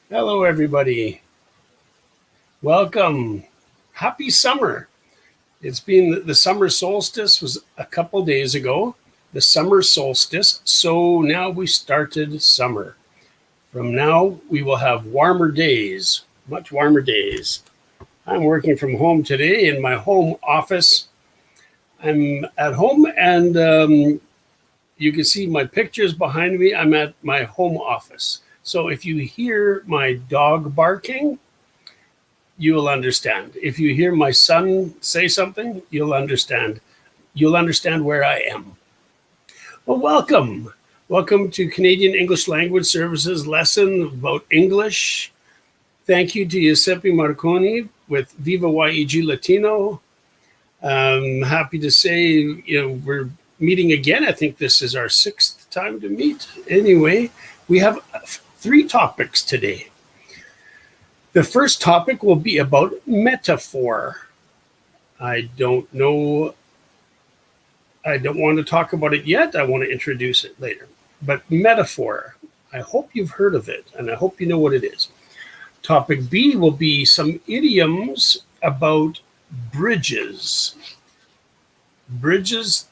Hello, everybody. Welcome. Happy summer. It's been the summer solstice was a couple days ago, the summer solstice. So now we started summer. From now, we will have warmer days, much warmer days. I'm working from home today in my home office. I'm at home and you can see my pictures behind me. I'm at my home office. So if you hear my dog barking, you will understand. If you hear my son say something, you'll understand. You'll understand where I am. Well, welcome. Welcome to Canadian English Language Services lesson about English. Thank you to Giuseppe Marconi with Viva YEG Latino. I'm happy to say, we're meeting again. I think this is our 6th time to meet. Anyway, we have 3 topics today. The first topic will be about metaphor. I don't want to talk about it yet. I want to introduce it later. But metaphor, I hope you've heard of it, and I hope you know what it is. Topic B will be some idioms about bridges. Bridges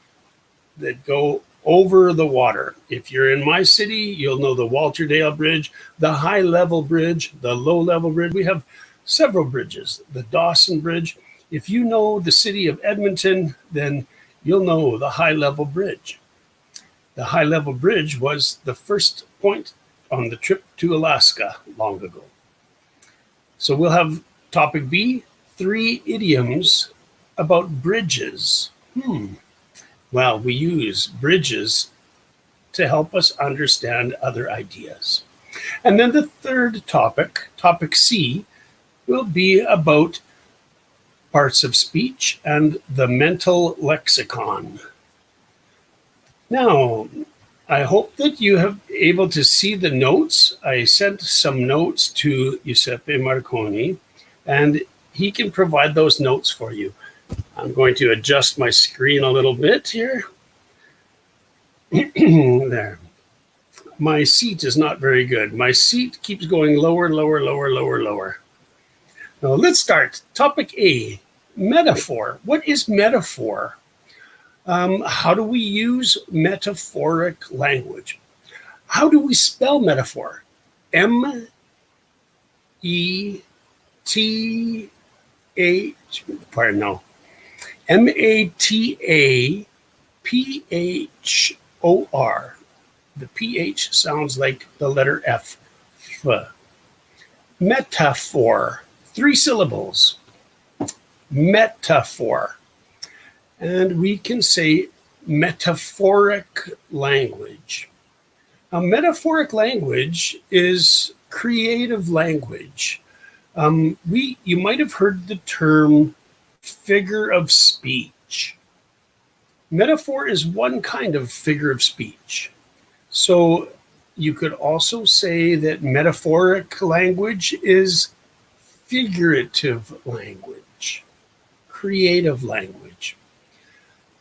that go over the water. If you're in my city, you'll know the Walter Dale Bridge, the high level bridge, the low level bridge. We have several bridges, the Dawson Bridge. If you know the city of Edmonton, then you'll know the high level bridge. The high level bridge was the first point on the trip to Alaska long ago. So we'll have topic B, 3 idioms about bridges. Well, we use bridges to help us understand other ideas. And then the third topic, topic C, will be about parts of speech and the mental lexicon. Now, I hope that you have able to see the notes. I sent some notes to Giuseppe Marconi, and he can provide those notes for you. I'm going to adjust my screen a little bit here. There. My seat is not very good. My seat keeps going lower, lower, lower, lower, lower. Now let's start. Topic A, metaphor. What is metaphor? How do we use metaphoric language? How do we spell metaphor? M-E-T-A-P-H-O-R. The PH sounds like the letter F. Metaphor. 3 syllables. Metaphor. And we can say metaphoric language. Now, metaphoric language is creative language. You might have heard the term figure of speech. Metaphor is one kind of figure of speech. So you could also say that metaphoric language is figurative language, creative language.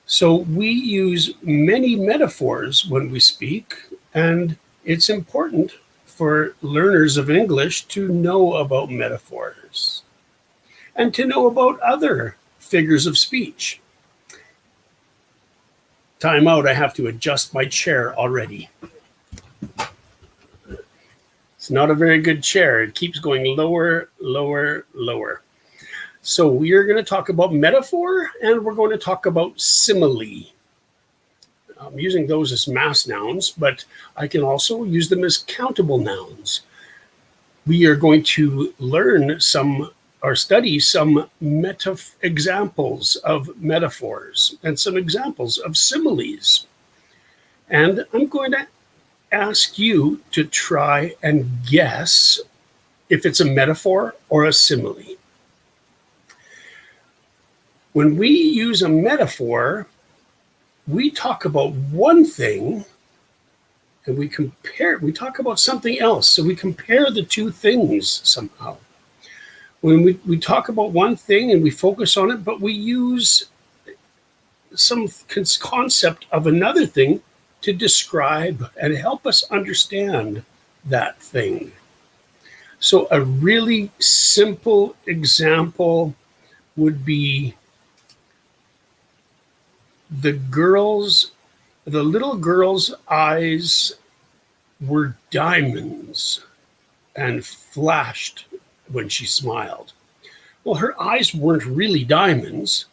So we use many metaphors when we speak, and it's important for learners of English to know about metaphors and to know about other figures of speech. Time out, I have to adjust my chair already. It's not a very good chair. It keeps going lower, lower, lower. So we are going to talk about metaphor, and we're going to talk about simile. I'm using those as mass nouns, but I can also use them as countable nouns. We are going to learn or study some examples of metaphors and some examples of similes. And I'm going to ask you to try and guess if it's a metaphor or a simile. When we use a metaphor, we talk about one thing and we talk about something else. So we compare the 2 things somehow. When we talk about one thing and we focus on it, but we use some concept of another thing to describe and help us understand that thing. So a really simple example would be the little girl's eyes were diamonds and flashed when she smiled. Well, her eyes weren't really diamonds,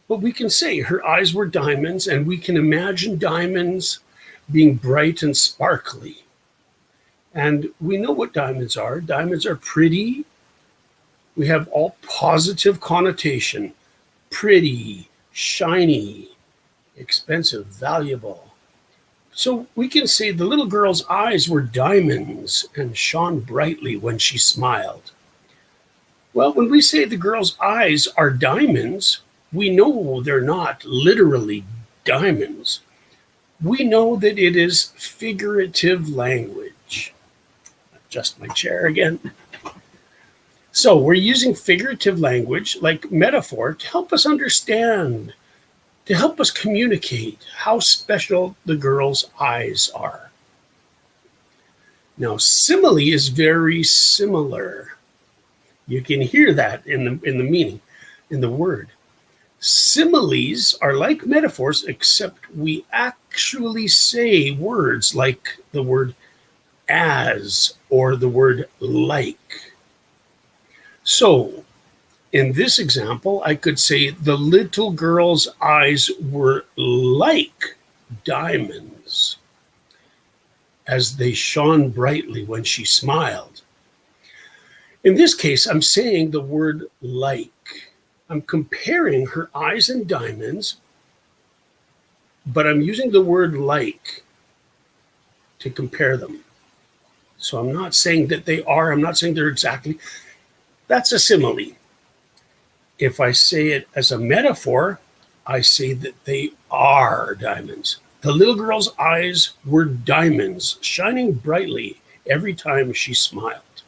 but we can say her eyes were diamonds, and we can imagine diamonds being bright and sparkly. And we know what diamonds are. Diamonds are pretty. We have all positive connotation: pretty, shiny, expensive, valuable. So we can say the little girl's eyes were diamonds and shone brightly when she smiled. Well, when we say the girl's eyes are diamonds, we know they're not literally diamonds. We know that it is figurative language. Adjust my chair again. So we're using figurative language like metaphor to help us understand, to help us communicate how special the girl's eyes are. Now, simile is very similar. You can hear that in the meaning, in the word. Similes are like metaphors, except we actually say words like the word as or the word like. So, in this example, I could say the little girl's eyes were like diamonds as they shone brightly when she smiled. In this case, I'm saying the word like. I'm comparing her eyes and diamonds, but I'm using the word like to compare them. So I'm not saying that they are, I'm not saying they're exactly. That's a simile. If I say it as a metaphor, I say that they are diamonds. The little girl's eyes were diamonds, shining brightly every time she smiled.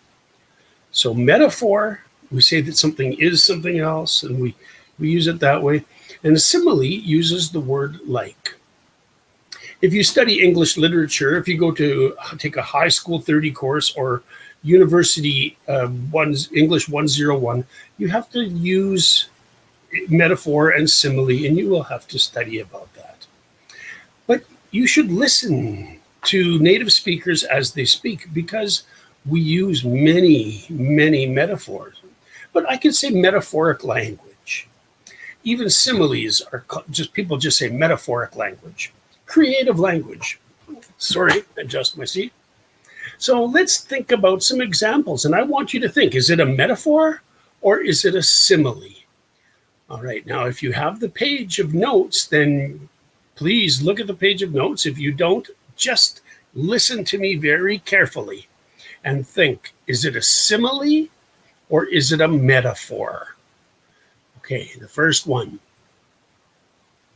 So metaphor, we say that something is something else, and we use it that way. And a simile uses the word like. If you study English literature, if you go to take a high school 30 course or university English 101, you have to use metaphor and simile, and you will have to study about that. But you should listen to native speakers as they speak, because we use many, many metaphors. But I can say metaphoric language. Even similes are just, people just say metaphoric language. Creative language. Sorry, adjust my seat. So let's think about some examples. And I want you to think, is it a metaphor or is it a simile? All right, now if you have the page of notes, then please look at the page of notes. If you don't, just listen to me very carefully and think, is it a simile or is it a metaphor? Okay, the first one.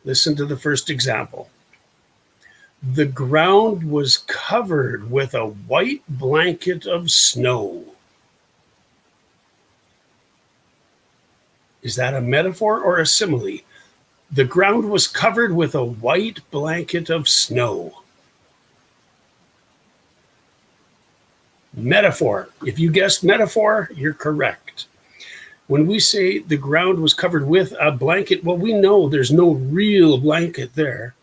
Listen to the first example. The ground was covered with a white blanket of snow. Is that a metaphor or a simile? The ground was covered with a white blanket of snow. Metaphor. If you guessed metaphor, you're correct. When we say the ground was covered with a blanket, well, we know there's no real blanket there.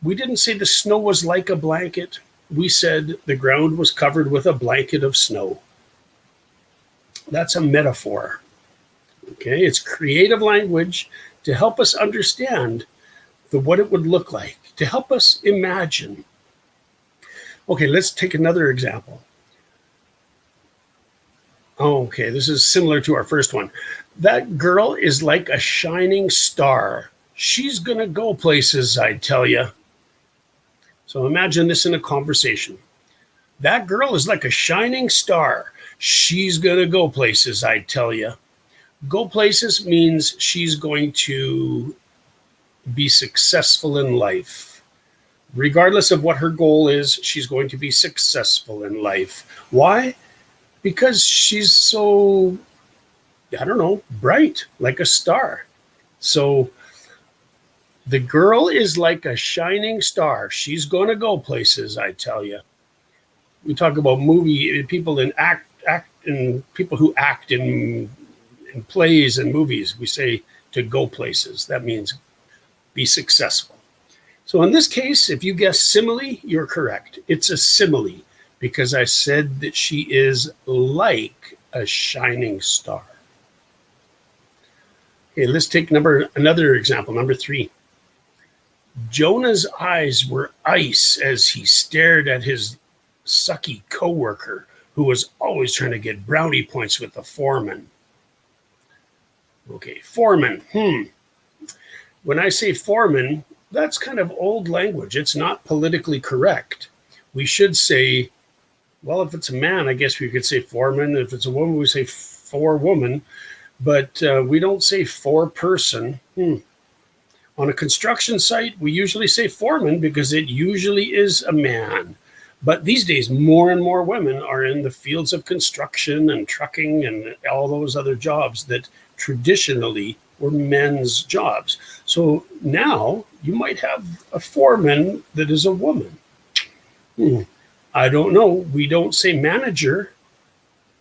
We didn't say the snow was like a blanket. We said the ground was covered with a blanket of snow. That's a metaphor. Okay, it's creative language to help us understand what it would look like, to help us imagine. Okay, let's take another example. Okay, this is similar to our first one. That girl is like a shining star. She's gonna go places, I tell you. So imagine this in a conversation. That girl is like a shining star. She's gonna go places, I tell you. Go places means she's going to be successful in life. Regardless of what her goal is, she's going to be successful in life. Why? Because she's so, I don't know, bright, like a star. So the girl is like a shining star. She's going to go places, I tell you. we talk about movie people in people who act in plays and movies. We say to go places. That means be successful. So in this case, if you guess simile, you're correct. It's a simile because I said that she is like a shining star. Okay, let's take another example, number 3. Jonah's eyes were ice as he stared at his sucky coworker who was always trying to get brownie points with the foreman. Okay, foreman. When I say foreman, that's kind of old language. It's not politically correct. We should say, well, if it's a man, I guess we could say foreman. If it's a woman, we say forewoman. But we don't say foreperson. On a construction site, we usually say foreman because it usually is a man. But these days, more and more women are in the fields of construction and trucking and all those other jobs that traditionally were men's jobs. So now you might have a foreman that is a woman. I don't know. We don't say manager.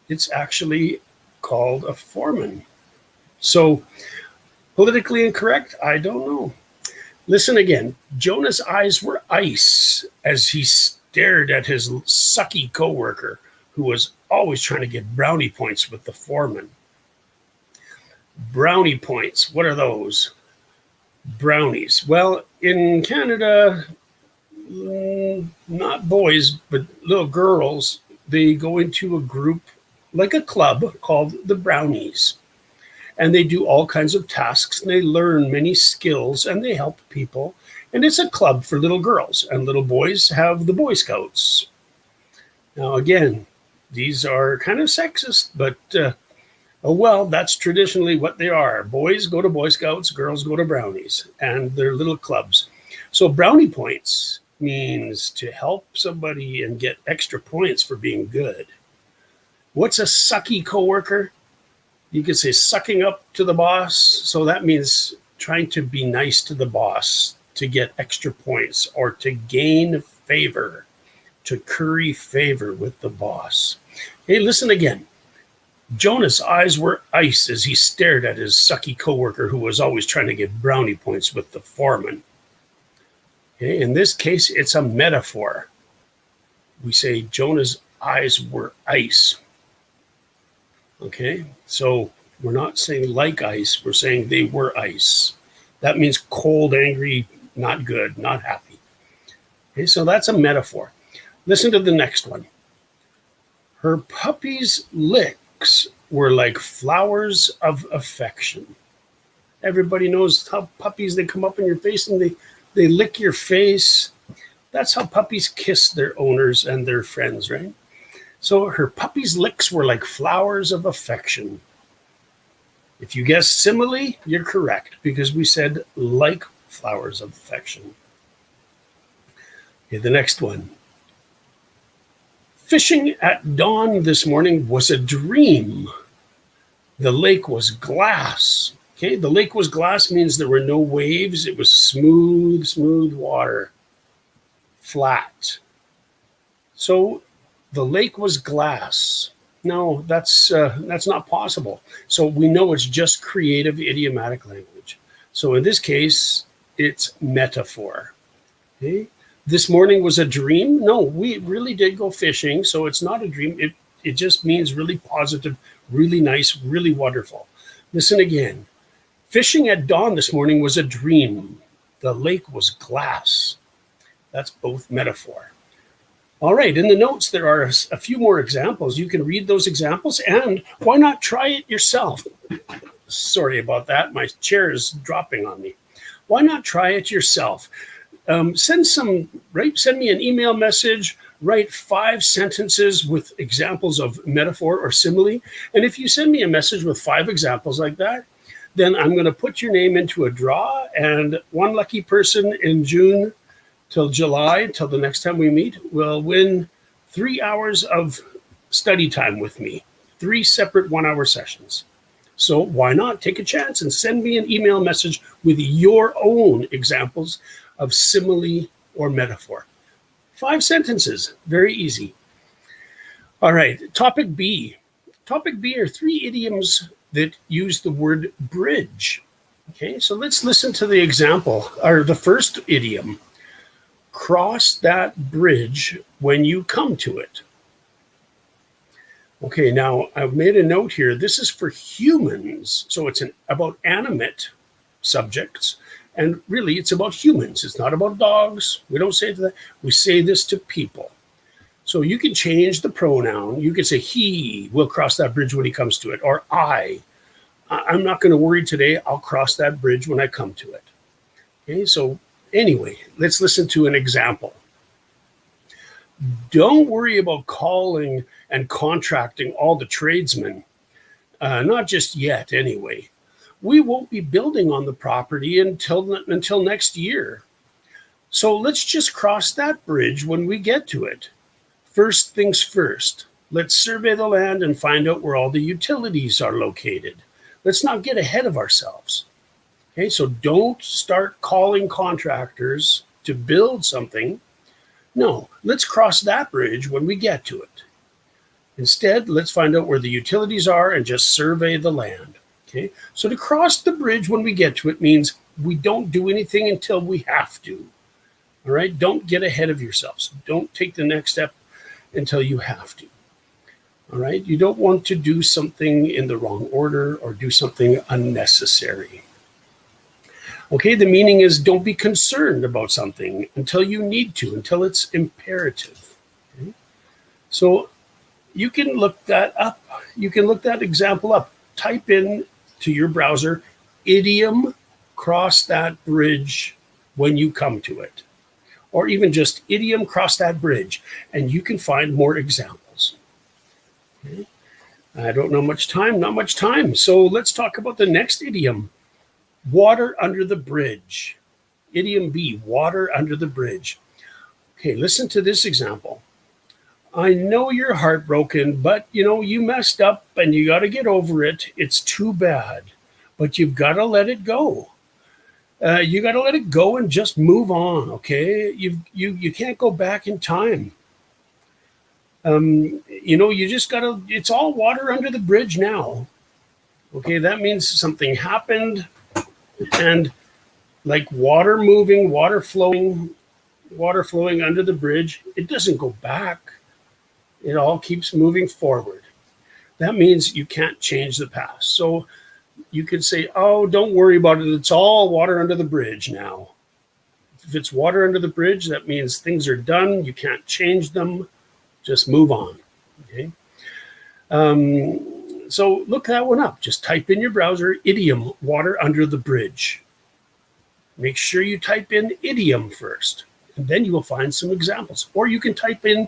It's actually called a foreman. So politically incorrect? I don't know. Listen again. Jonah's eyes were ice as he stared at his sucky coworker who was always trying to get brownie points with the foreman. Brownie points. What are those? Brownies. Well, in Canada, not boys, but little girls, they go into a group like a club called the Brownies. And they do all kinds of tasks, and they learn many skills, and they help people. And it's a club for little girls, and little boys have the Boy Scouts. Now, again, these are kind of sexist, but oh well, that's traditionally what they are. Boys go to Boy Scouts, girls go to Brownies, and they're little clubs. So brownie points means to help somebody and get extra points for being good. What's a sucky coworker? You could say sucking up to the boss. So that means trying to be nice to the boss to get extra points or to gain favor, to curry favor with the boss. Hey, listen again. Jonah's eyes were ice as he stared at his sucky coworker who was always trying to get brownie points with the foreman. Okay, in this case, it's a metaphor. We say Jonah's eyes were ice. Okay, so we're not saying like ice, we're saying they were ice. That means cold, angry, not good, not happy. Okay, so that's a metaphor. Listen to the next one. Her puppy's licks were like flowers of affection. Everybody knows how puppies, they come up in your face and they lick your face. That's how puppies kiss their owners and their friends, right? So her puppy's licks were like flowers of affection. If you guess simile, you're correct because we said like flowers of affection. Okay, the next one. Fishing at dawn this morning was a dream. The lake was glass. Okay, the lake was glass means there were no waves. It was smooth water, flat. So the lake was glass. No, that's not possible. So we know it's just creative idiomatic language. So in this case, it's metaphor. Okay? This morning was a dream. No, we really did go fishing. So it's not a dream. It just means really positive, really nice, really wonderful. Listen again. Fishing at dawn this morning was a dream. The lake was glass. That's both metaphor. All right, in the notes, there are a few more examples. You can read those examples, and why not try it yourself? Sorry about that. My chair is dropping on me. Why not try it yourself? Send me an email message, write 5 sentences with examples of metaphor or simile. And if you send me a message with 5 examples like that, then I'm going to put your name into a draw, and one lucky person in June till July, till the next time we meet, will win 3 hours of study time with me, 3 separate 1-hour sessions. So why not take a chance and send me an email message with your own examples of simile or metaphor. 5 sentences, very easy. All right, topic B. Topic B are 3 idioms that use the word bridge. Okay, so let's listen to the example, or the first idiom. Cross that bridge when you come to it. Okay, now I've made a note here. This is for humans, so it's about animate subjects, and really it's about humans. It's not about dogs. We don't say that. We say this to people. So you can change the pronoun. You can say he will cross that bridge when he comes to it, or I'm not going to worry today. I'll cross that bridge when I come to it. Okay, so anyway, let's listen to an example. Don't worry about calling and contracting all the tradesmen, not just yet anyway. We won't be building on the property until next year. So let's just cross that bridge when we get to it. First things first, let's survey the land and find out where all the utilities are located. Let's not get ahead of ourselves. Okay, so don't start calling contractors to build something. No, let's cross that bridge when we get to it. Instead, let's find out where the utilities are and just survey the land. Okay, so to cross the bridge when we get to it means we don't do anything until we have to. All right, don't get ahead of yourselves. Don't take the next step until you have to. All right, you don't want to do something in the wrong order or do something unnecessary. Okay, the meaning is don't be concerned about something until you need to, until it's imperative. Okay? So you can look that up. You can look that example up. Type in to your browser, idiom, cross that bridge when you come to it. Or even just idiom, cross that bridge, and you can find more examples. Okay? I don't know not much time. So let's talk about the next idiom. Water under the bridge. Idiom B, water under the bridge. Okay, listen to this example. I know you're heartbroken, but you messed up and you got to get over it. It's too bad, but you've got to let it go. You got to let it go and just move on. Okay, you can't go back in time. You just got to. It's all water under the bridge now. Okay, that means something happened. And like water moving, water flowing under the bridge, it doesn't go back. It all keeps moving forward. That means you can't change the past. So you could say, oh, don't worry about it. It's all water under the bridge now. If it's water under the bridge, that means things are done. You can't change them. Just move on. Okay. So look that one up. Just type in your browser, idiom, water under the bridge. Make sure you type in idiom first, and then you will find some examples. Or you can type in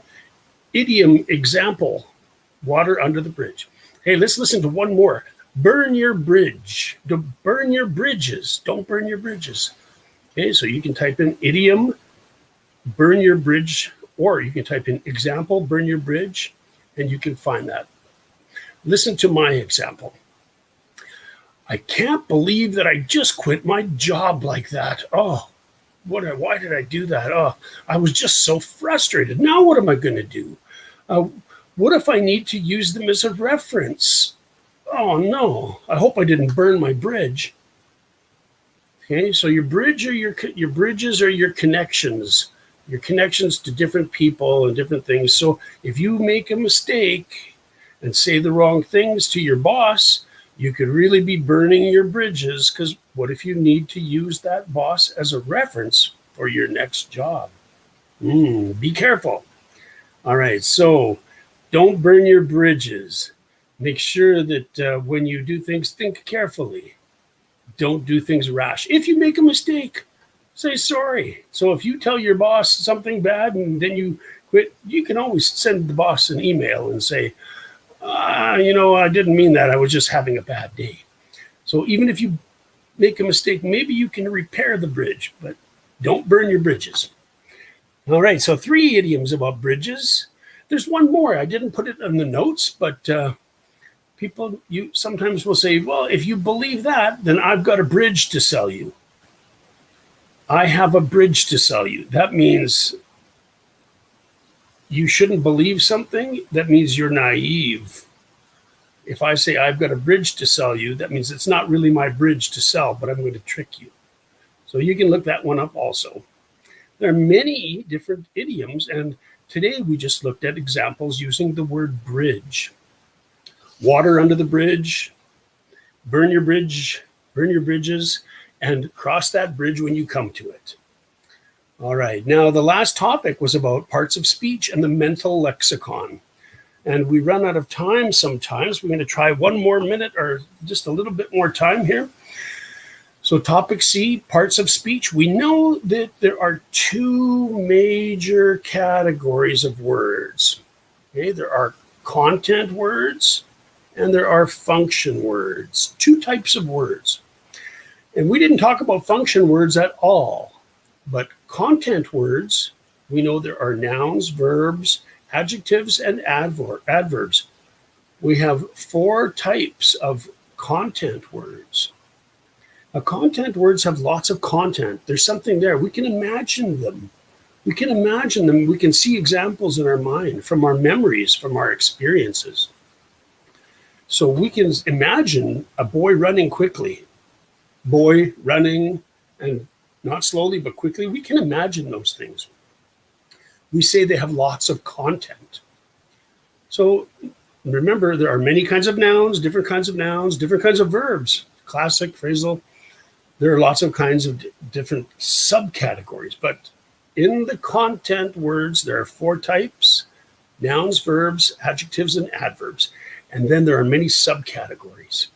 idiom example, water under the bridge. Hey, let's listen to one more. Burn your bridge. Burn your bridges. Don't burn your bridges. Okay, so you can type in idiom, burn your bridge, or you can type in example, burn your bridge, and you can find that. Listen to my example. I can't believe that I just quit my job like that. Oh, why did I do that? Oh, I was just so frustrated. Now what am I going to do? What if I need to use them as a reference? Oh no, I hope I didn't burn my bridge. Okay, so your bridges are your connections to different people and different things. So if you make a mistake and say the wrong things to your boss, you could really be burning your bridges, because what if you need to use that boss as a reference for your next job? Be careful. All right, so don't burn your bridges. Make sure that when you do things, think carefully. Don't do things rash. If you make a mistake, say sorry. So if you tell your boss something bad and then you quit, you can always send the boss an email and say, I didn't mean that. I was just having a bad day. So even if you make a mistake, maybe you can repair the bridge, but don't burn your bridges. All right, so 3 idioms about bridges. There's one more. I didn't put it in the notes, but people, you sometimes will say, well, if you believe that, then I've got a bridge to sell you. I have a bridge to sell you. That means you shouldn't believe something, that means you're naive. If I say I've got a bridge to sell you, that means it's not really my bridge to sell, but I'm going to trick you. So you can look that one up also. There are many different idioms, and today we just looked at examples using the word bridge. Water under the bridge, burn your bridges, and cross that bridge when you come to it. All right, now the last topic was about parts of speech and the mental lexicon. And we run out of time sometimes. We're going to try one more minute or just a little bit more time here. So topic C, parts of speech. We know that there are two major categories of words. Okay, there are content words and there are function words, two types of words. And we didn't talk about function words at all, but content words, we know there are nouns, verbs, adjectives, and adverbs. We have four types of content words. Content words have lots of content. There's something there. We can imagine them. We can see examples in our mind from our memories, from our experiences. So we can imagine a boy running quickly, boy running, and not slowly, but quickly. We can imagine those things. We say they have lots of content. So remember, there are many kinds of nouns, different kinds of verbs, classic, phrasal. There are lots of kinds of different subcategories, but in the content words, there are four types: nouns, verbs, adjectives, and adverbs. And then there are many subcategories.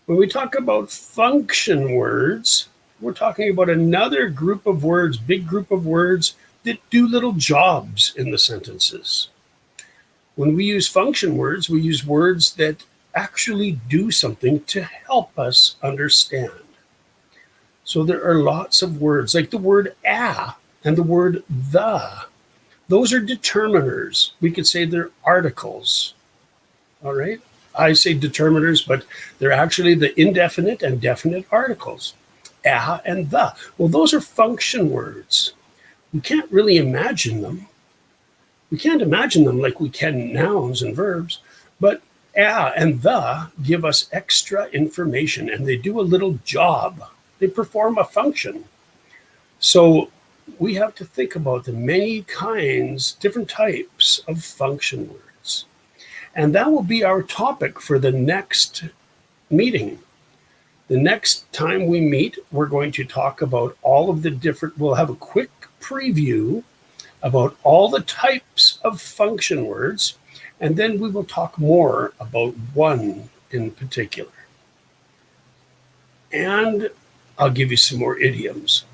When we talk about function words, we're talking about another group of words, big group of words that do little jobs in the sentences. When we use function words, we use words that actually do something to help us understand. So there are lots of words, like the word "a" and the word "the." Those are determiners. We could say they're articles. All right? I say determiners, but they're actually the indefinite and definite articles. "A" and "the." Well, those are function words. We can't really imagine them. We can't imagine them like we can nouns and verbs, but "a" and "the" give us extra information, and they do a little job. They perform a function. So we have to think about the many kinds, different types of function words. And that will be our topic for the next meeting. The next time we meet, we're going to talk about all of the different, we'll have a quick preview about all the types of function words, and then we will talk more about one in particular. And I'll give you some more idioms.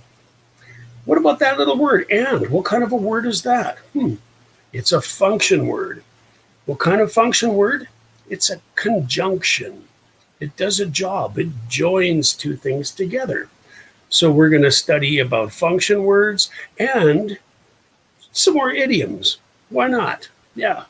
What about that little word, and? What kind of a word is that? It's a function word. What kind of function word? It's a conjunction. It does a job. It joins two things together. So we're going to study about function words and some more idioms. Why not? Yeah.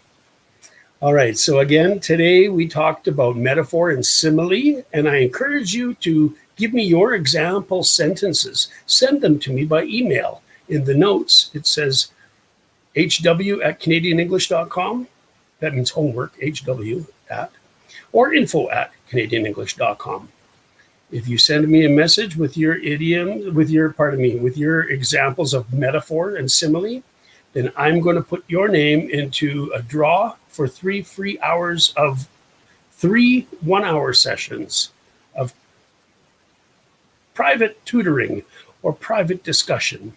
All right. So again, today we talked about metaphor and simile, and I encourage you to give me your example sentences. Send them to me by email. In the notes, it says hw@canadianenglish.com. That means homework, HW at, or info@canadianenglish.com. If you send me a message with your idiom, with your examples of metaphor and simile, then I'm going to put your name into a draw for 3 free hours of 3 one-hour sessions of private tutoring or private discussion.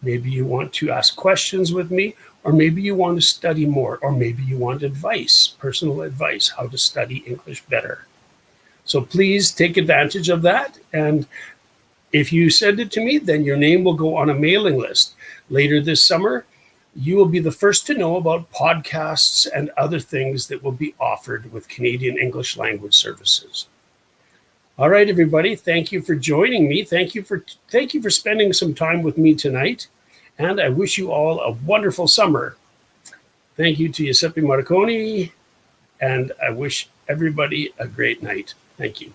Maybe you want to ask questions with me, or maybe you want to study more, or maybe you want advice, personal advice, how to study English better. So please take advantage of that. And if you send it to me, then your name will go on a mailing list. Later this summer, you will be the first to know about podcasts and other things that will be offered with Canadian English Language Services. All right, everybody. Thank you for joining me. Thank you for spending some time with me tonight. And I wish you all a wonderful summer. Thank you to Giuseppe Marconi, and I wish everybody a great night. Thank you.